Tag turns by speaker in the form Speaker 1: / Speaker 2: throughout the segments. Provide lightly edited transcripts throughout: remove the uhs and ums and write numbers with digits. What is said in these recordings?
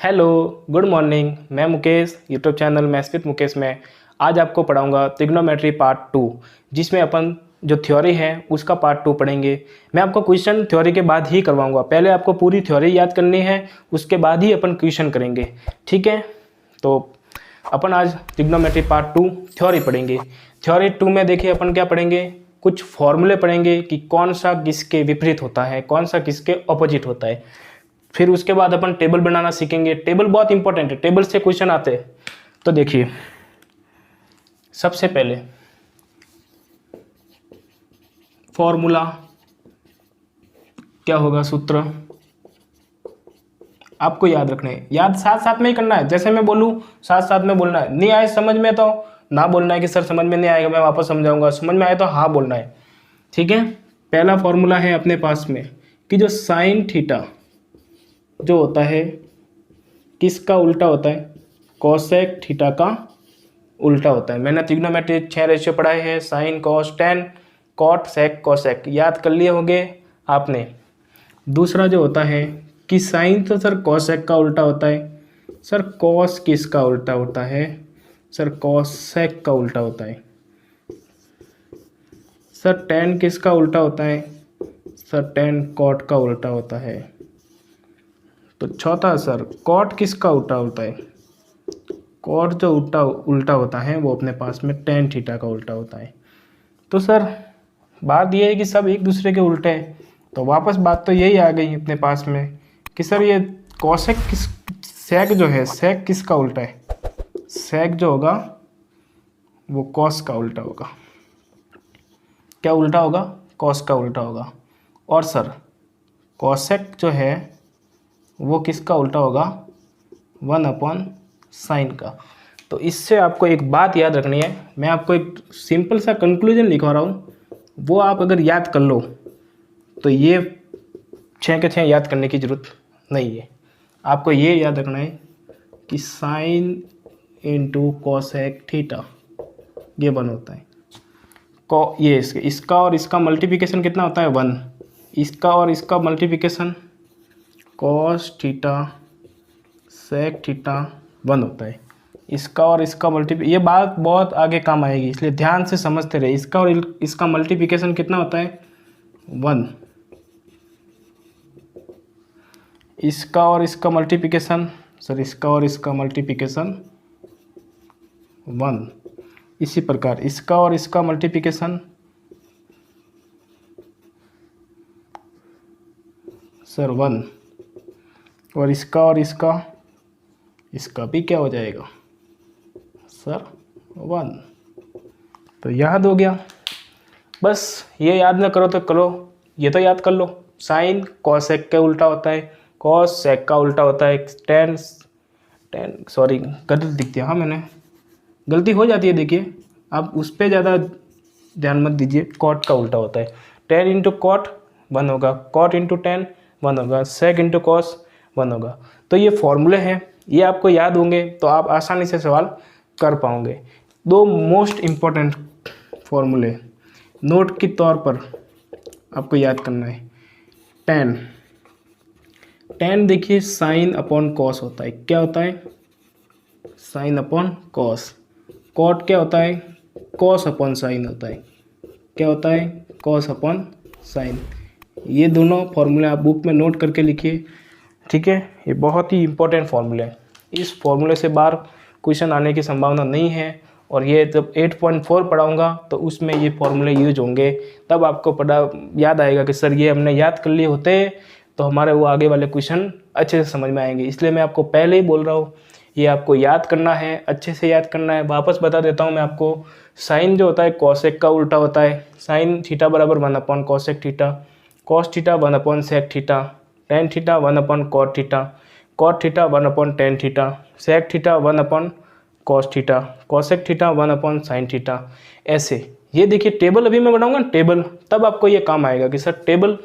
Speaker 1: Hello, good morning. मैं Mukesh, YouTube channel maths with Mukesh में आज आपको पढ़ाऊंगा ट्रिग्नोमेट्री पार्ट 2, जिसमें अपन जो थ्योरी है उसका पार्ट 2 पढ़ेंगे। मैं आपको क्वेश्चन थ्योरी के बाद ही करवाऊंगा, पहले आपको पूरी थ्योरी याद करनी है, उसके बाद ही अपन क्वेश्चन करेंगे। ठीक है, तो अपन आज ट्रिग्नोमेट्री पार्ट 2 थ्योरी पढ़ेंगे। थ्योरी 2 में देखिए अपन क्या पढ़ेंगे, कुछ फॉर्मूले पढ़ेंगे कि कौन सा किसके विपरीत होता है, कौन सा किसके ऑपोजिट होता है। फिर उसके बाद अपन टेबल बनाना सीखेंगे। टेबल बहुत इंपॉर्टेंट है, टेबल से क्वेश्चन आते हैं। तो देखिए, सबसे पहले फॉर्मूला क्या होगा, सूत्र आपको याद रखना है, याद साथ साथ में ही करना है। जैसे मैं बोलूँ साथ साथ में बोलना है, नहीं आए समझ में तो ना बोलना है कि सर समझ में नहीं आएगा, मैं वापस समझाऊंगा। समझ में आए तो हाँ बोलना है। ठीक है, पहला फॉर्मूला है अपने पास में कि जो साइन थीटा जो होता है किसका उल्टा होता है, कोसेक थीटा का उल्टा होता है। मैंने ट्रिग्नोमेट्री 6 रेशियो पढ़ाए हैं, sine cos tan cot sec cosec, याद कर लिए होंगे आपने। दूसरा जो होता है कि साइन तो सर कोसेक का उल्टा होता है, सर कॉस किसका उल्टा होता है, सर कोसेक का उल्टा होता है। सर टेन किसका उल्टा होता है, सर टेन कॉट का उल्टा होता है। तो चौथा सर कॉट किसका उल्टा होता है, कॉट जो उल्टा होता है वो अपने पास में टेन थीटा का उल्टा होता है। तो सर बात ये है कि सब एक दूसरे के उल्टे हैं, तो वापस बात तो यही आ गई अपने पास में कि सर ये कोसेक किस, सेक जो है सेक किसका उल्टा है, सेक जो होगा वो कॉस का उल्टा होगा। क्या उल्टा होगा, कॉस का उल्टा होगा। और सर कोसेक जो है वो किसका उल्टा होगा, 1/साइन का। तो इससे आपको एक बात याद रखनी है, मैं आपको एक सिंपल सा कंक्लूजन लिखवा रहा हूँ, वो आप अगर याद कर लो तो ये 6 के 6 याद करने की ज़रूरत नहीं है। आपको ये याद रखना है कि साइन इंटू कोसेक थीटा ये 1 होता है। ये इसका और इसका मल्टीप्लिकेशन कितना होता है, 1। इसका और इसका multiplication cos theta sec theta 1 होता है। इसका और इसका ये बात बहुत आगे काम आएगी, इसलिए ध्यान से समझते रहे। इसका और इसका मल्टीप्लिकेशन कितना होता है, 1। इसका और इसका मल्टीप्लिकेशन, सर इसका और इसका मल्टीप्लिकेशन 1। इसी प्रकार इसका और इसका मल्टीप्लिकेशन सर 1, और इसका भी क्या हो जाएगा सर 1। तो याद हो गया। बस ये याद ना करो तो करो, ये तो याद कर लो, साइन कोसेक के उल्टा होता है, कॉस सेक का उल्टा होता है, टेन सॉरी गलत दिख दिया, हाँ मैंने गलती हो जाती है, देखिए आप उस पर ज़्यादा ध्यान मत दीजिए। कॉट का उल्टा होता है, 10 इंटू कॉट 1 होगा, कॉट इंटू 10 1 होगा, सेक इंटू कॉस 1 होगा। तो ये फॉर्मूले हैं, ये आपको याद होंगे तो आप आसानी से सवाल कर पाओगे। 2 मोस्ट इम्पॉर्टेंट फॉर्मूले नोट के तौर पर आपको याद करना है। टेन देखिए साइन अपॉन कॉस होता है, क्या होता है, साइन अपॉन कॉस। कॉट क्या होता है, कॉस अपॉन साइन होता है, क्या होता है, कॉस अपॉन साइन। ये दोनों फॉर्मूले आप बुक में नोट करके लिखिए। ठीक है, ये बहुत ही इंपॉर्टेंट फार्मूले है, इस फॉर्मूले से बाहर क्वेश्चन आने की संभावना नहीं है। और ये जब 8.4 पढ़ाऊँगा तो उसमें ये फॉर्मूले यूज होंगे, तब आपको याद आएगा कि सर ये हमने याद कर लिए होते तो हमारे वो आगे वाले क्वेश्चन अच्छे से समझ में आएंगे। इसलिए मैं आपको पहले ही बोल रहा हूँ, ये आपको याद करना है, अच्छे से याद करना है। वापस बता देता हूँ मैं आपको, साइन जो होता है कोसेक का उल्टा होता है, साइन थीटा बराबर 1/कोसेक थीटा, कॉस थीटा 1/सेक थीटा, टेन थीटा 1/कॉट थीटा, कॉट थीटा 1/टेन थीटा, सेक थीटा 1/कॉस थीटा, कोसेक थीटा 1/साइन थीटा। ऐसे ये देखिए टेबल अभी मैं बनाऊंगा टेबल, तब आपको ये काम आएगा कि सर टेबल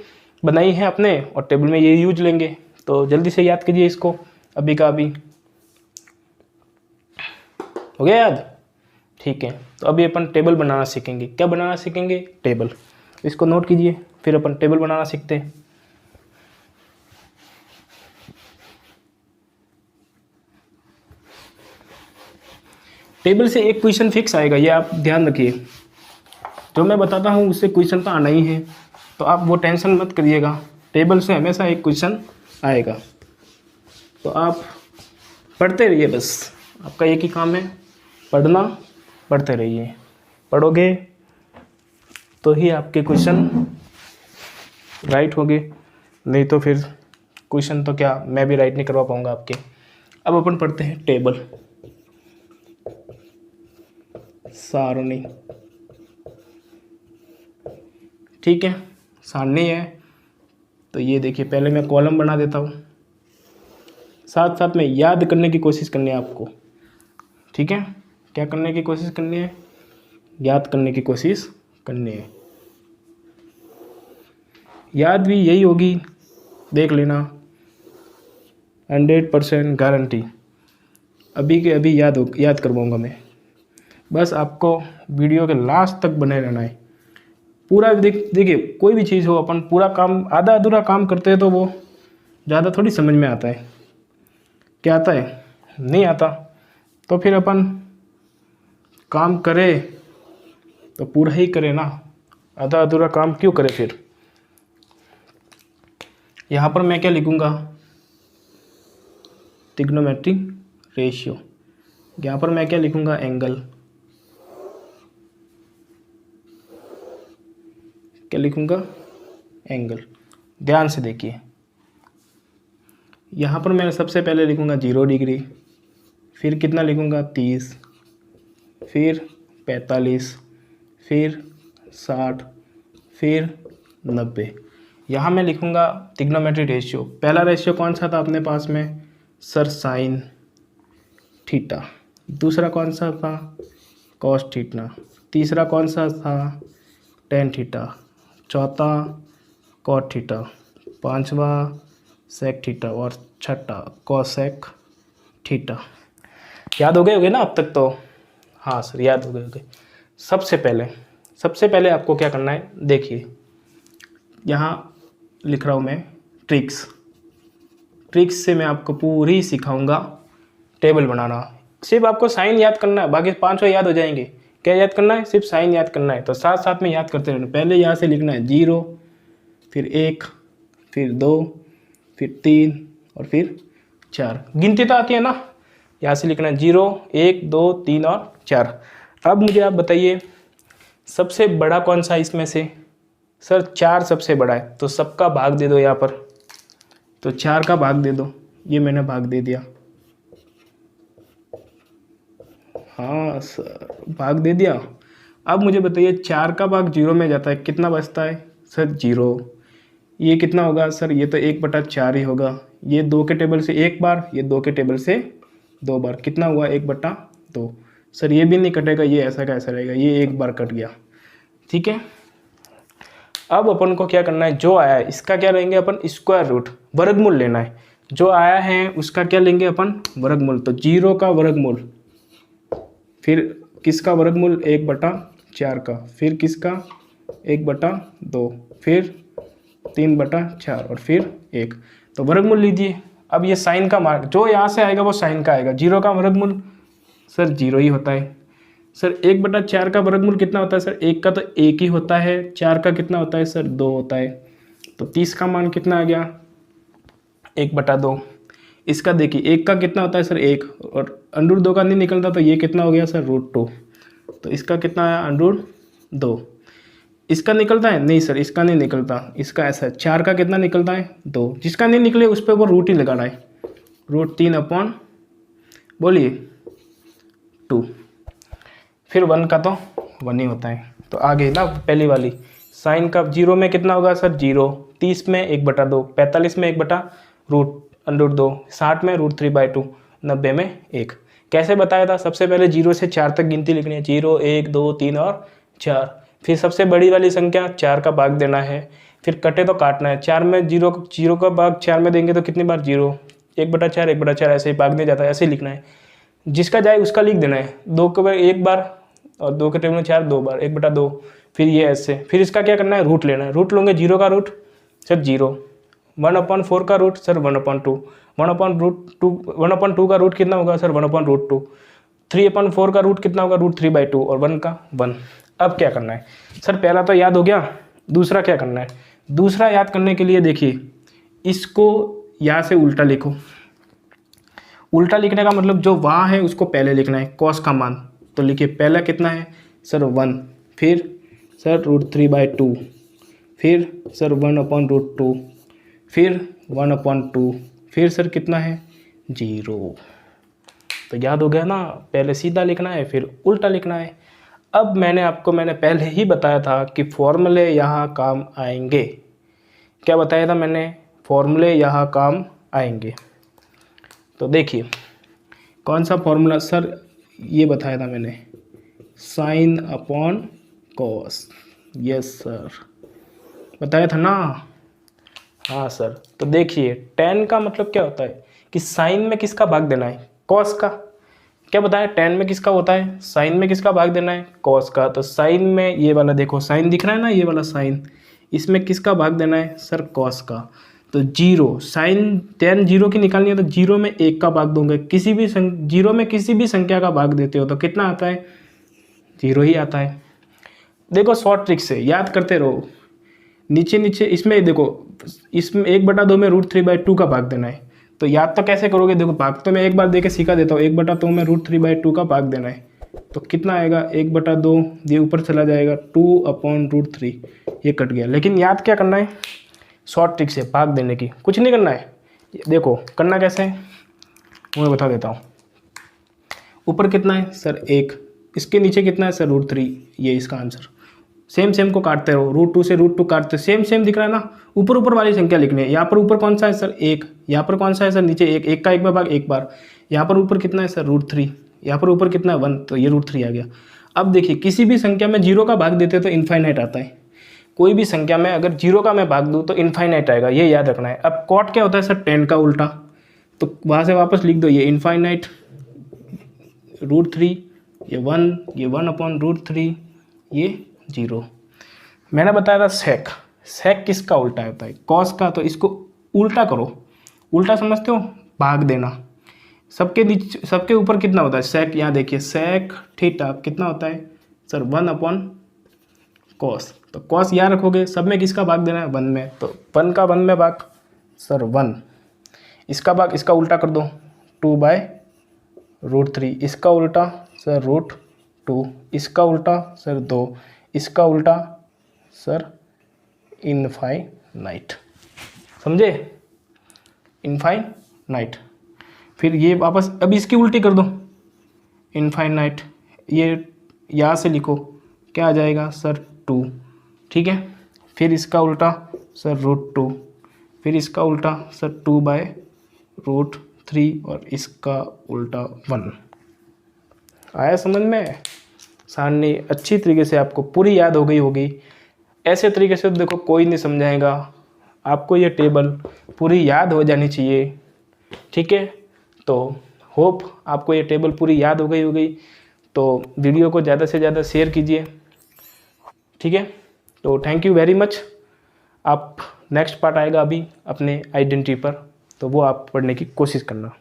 Speaker 1: बनाई है आपने और टेबल में ये यूज लेंगे। तो जल्दी से याद कीजिए इसको, अभी का अभी हो गया याद। ठीक है, तो अभी अपन टेबल बनाना सीखेंगे। क्या बनाना सीखेंगे, टेबल। इसको नोट कीजिए, फिर अपन टेबल बनाना सीखते हैं। टेबल से एक क्वेश्चन फिक्स आएगा, ये आप ध्यान रखिए। जो मैं बताता हूँ उससे क्वेश्चन तो आना ही है, तो आप वो टेंशन मत करिएगा। टेबल से हमेशा एक क्वेश्चन आएगा, तो आप पढ़ते रहिए। बस आपका एक ही काम है, पढ़ना, पढ़ते रहिए। पढ़ोगे तो ही आपके क्वेश्चन राइट होंगे, नहीं तो फिर क्वेश्चन तो क्या मैं भी राइट नहीं करवा पाऊँगा आपके। अब अपन पढ़ते हैं टेबल, सारणी। ठीक है, सारणी है तो ये देखिए, पहले मैं कॉलम बना देता हूँ, साथ साथ में याद करने की कोशिश करनी है आपको। ठीक है, क्या करने की कोशिश करनी है? याद करने की कोशिश करनी है। याद भी यही होगी, देख लेना, 100% गारंटी। अभी के अभी याद करवाऊँगा मैं। बस आपको वीडियो के लास्ट तक बने रहना है। पूरा देखिए, कोई भी चीज़ हो, अपन पूरा काम, आधा अधूरा काम करते हैं तो वो ज़्यादा थोड़ी समझ में आता है। क्या आता है? नहीं आता। तो फिर अपन काम करें तो पूरा ही करें ना, आधा अधूरा काम क्यों करें फिर। यहाँ पर मैं क्या लिखूँगा? Trigonometric ratio. यहाँ पर मैं क्या लिखूँगा? एंगल। क्या लिखूँगा? एंगल। ध्यान से देखिए, यहाँ पर मैं सबसे पहले लिखूँगा 0 डिग्री, फिर कितना लिखूँगा? 30, फिर 45, फिर 60, फिर 90। यहाँ मैं लिखूँगा ट्रिग्नोमेट्रिक रेशियो। पहला रेशियो कौन सा था अपने पास में? Sir sine theta. दूसरा कौन सा था? Cos theta. तीसरा कौन सा था? Tan theta. चौथा कॉट थीटा। पांचवा सेक थीटा और छठा कोसेक थीटा। याद हो गए होंगे ना अब तक तो? हाँ सर, याद हो गए होंगे। सबसे पहले आपको क्या करना है, देखिए यहाँ लिख रहा हूँ मैं ट्रिक्स से मैं आपको पूरी सिखाऊंगा टेबल बनाना। सिर्फ आपको साइन याद करना है, बाकी पांचों याद हो जाएंगे। क्या याद करना है? सिर्फ साइन याद करना है। तो साथ साथ में याद करते रहना। पहले यहाँ से लिखना है 0, फिर 1, फिर 2, फिर 3 और फिर 4। गिनती तो आती है ना, यहाँ से लिखना है 0, 1, 2, 3 और 4। अब मुझे आप बताइए सबसे बड़ा कौन सा इसमें से? सर 4 सबसे बड़ा है, तो सबका भाग दे दो यहाँ पर। तो 4 का भाग दे दो, ये मैंने भाग दे दिया। हाँ सर, भाग दे दिया। अब मुझे बताइए 4 का भाग 0 में जाता है, कितना बचता है? सर 0। ये कितना होगा? सर ये तो 1/4 ही होगा। ये 2 के टेबल से 1 बार, ये 2 के टेबल से 2 बार, कितना हुआ? 1/2। सर ये भी नहीं कटेगा, ये ऐसा का ऐसा रहेगा, ये 1 बार कट गया। ठीक है, अब अपन को क्या करना है? जो आया है इसका क्या लेंगे अपन? स्क्वायर रूट, वर्गमूल लेना है। जो आया है उसका क्या लेंगे अपन? वर्गमूल। तो 0 का वर्गमूल, फिर किसका वर्गमूल? 1/4 का, फिर किसका? 1/2, फिर 3/4 और फिर 1। तो वर्गमूल लीजिए। अब ये साइन का मार्क जो यहाँ से आएगा वो साइन का आएगा। 0 का वर्गमूल सर 0 ही होता है। सर 1/4 का वर्गमूल कितना होता है? सर 1 का तो 1 ही होता है। 4 का कितना होता है? सर 2 होता है। तो 30 का मान कितना आ गया? 1/2। इसका देखिए 1 का कितना होता है? सर 1, और √2 का नहीं निकलता, तो ये कितना हो गया? सर √2। तो इसका कितना आया? √2। इसका निकलता है? नहीं सर, इसका नहीं निकलता। इसका ऐसा है, 4 का कितना निकलता है? 2। जिसका नहीं निकले उस पर वो रूट ही लगाना है। √3 बोलिए 2। फिर 1 का तो 1 ही होता है। तो आगे ना पहली वाली साइन का 0 में कितना होगा? सर 0। 30 में 1/2, 45 में 1/√2, 60 में √3/2, 90 में 1। कैसे बताया था? सबसे पहले 0 से 4 तक गिनती लिखनी है। 0, 1, 2, 3 और 4। फिर सबसे बड़ी वाली संख्या 4 का भाग देना है, फिर कटे तो काटना है। 4 में 0 का भाग 4 में देंगे तो कितनी बार? 0। 1/4, 1/4 ऐसे ही भाग दे जाता है, ऐसे ही लिखना है। जिसका जाए उसका लिख देना है। 2 के बार 1 बार और 2 के टेबल में 4 2 बार, 1/2। फिर ये ऐसे। फिर इसका क्या करना है? रूट लेना है। रूट लोगे 0 का रूट सर 0, 1/4 का रूट सर 1/2, 1/2 का रूट कितना होगा? सर 1/√2। 3/4 का रूट कितना होगा, √3/2 और 1 का 1। अब क्या करना है सर, पहला तो याद हो गया, दूसरा क्या करना है, दूसरा याद करने के लिए देखिए इसको यहाँ से उल्टा लिखो। उल्टा लिखने का मतलब जो वहाँ है उसको पहले लिखना है, कॉस का मान। तो लिखिए पहला कितना है सर 1, फिर सर √3/2, फिर सर 1/√2, फिर 1/2, फिर सर कितना है 0। तो याद हो गया ना, पहले सीधा लिखना है फिर उल्टा लिखना है। अब मैंने पहले ही बताया था कि फॉर्मूले यहाँ काम आएंगे। क्या बताया था मैंने, फॉर्मूले यहाँ काम आएंगे। तो देखिए कौन सा फॉर्मूला सर, ये बताया था मैंने, sine upon cos. Yes sir, बताया था ना। हाँ सर, तो देखिए tan का मतलब क्या होता है कि साइन में किसका भाग देना है, कॉस का। क्या बताया, tan में किसका होता है, साइन में किसका भाग देना है, कॉस का। तो साइन में ये वाला देखो साइन दिख रहा है ना, ये वाला साइन, इसमें किसका भाग देना है सर, कॉस का। तो 0, साइन tan 0 की निकालनी है तो 0 में 1 का भाग दोगे। किसी भी 0 में किसी भी संख्या का भाग देते हो तो कितना आता है, 0 ही आता है। देखो शॉर्ट ट्रिक से याद करते रहो, नीचे नीचे इसमें देखो, इसमें 1/2 में √3/2 का भाग देना है। तो याद तो कैसे करोगे, देखो भाग तो मैं एक बार दे के सिखा देता हूँ। 1/2 में √3/2 का भाग देना है तो कितना आएगा, 1/2 ये ऊपर चला जाएगा, 2/√3, ये कट गया। लेकिन याद क्या करना है, शॉर्ट ट्रिक से भाग देने की, कुछ नहीं करना है। देखो करना कैसे है मैं बता देता हूँ। ऊपर कितना है सर 1, इसके नीचे कितना है सर √3, ये इसका आंसर। सेम को काटते रहो, √2 से √2 काटते, सेम दिख रहा है ना। ऊपर वाली संख्या लिखनी है। यहाँ पर ऊपर कौन सा है सर 1, यहाँ पर कौन सा है सर नीचे 1 का 1 में भाग 1 बार। यहाँ पर ऊपर कितना है सर √3, यहाँ पर ऊपर कितना है 1, तो ये √3 आ गया। अब देखिए किसी भी संख्या में 0 का भाग देते तो इनफाइनाइट आता है। कोई भी संख्या में अगर 0 का मैं भाग दूँ तो इनफाइनाइट आएगा, ये याद रखना है। अब कॉट क्या होता है सर, tan का उल्टा। तो वहाँ से वापस लिख दो, ये इनफाइनाइट, √3, ये 1, ये 1/√3, ये 0। मैंने बताया था सेक किसका उल्टा होता है, कॉस का। तो इसको उल्टा करो, उल्टा समझते हो, भाग देना। सबके नीचे सबके ऊपर कितना होता है सेक, यहाँ देखिए सेक थीटा कितना होता है सर 1/cos। तो कॉस यहाँ रखोगे, सब में किसका भाग देना है 1 में, तो 1 का 1 में भाग सर 1। इसका भाग इसका उल्टा कर दो 2/√3, इसका उल्टा सर √2, इसका उल्टा सर 2, इसका उल्टा सर इनफाइनाइट। समझे, इनफाइनाइट। फिर ये वापस अब इसकी उल्टी कर दो, इनफाइनाइट। ये यहाँ से लिखो क्या आ जाएगा सर 2, ठीक है। फिर इसका उल्टा सर √2, फिर इसका उल्टा सर 2/√3 और इसका उल्टा 1। आया समझ में, सारणी अच्छी तरीके से आपको पूरी याद हो गई होगी। ऐसे तरीके से देखो कोई नहीं समझाएगा, आपको ये टेबल पूरी याद हो जानी चाहिए, ठीक है। तो होप आपको ये टेबल पूरी याद हो गई होगी। तो वीडियो को ज़्यादा से ज़्यादा शेयर कीजिए, ठीक है। तो थैंक यू वेरी मच। आप नेक्स्ट पार्ट आएगा अभी अपने आइडेंटिटी पर, तो वो आप पढ़ने की कोशिश करना।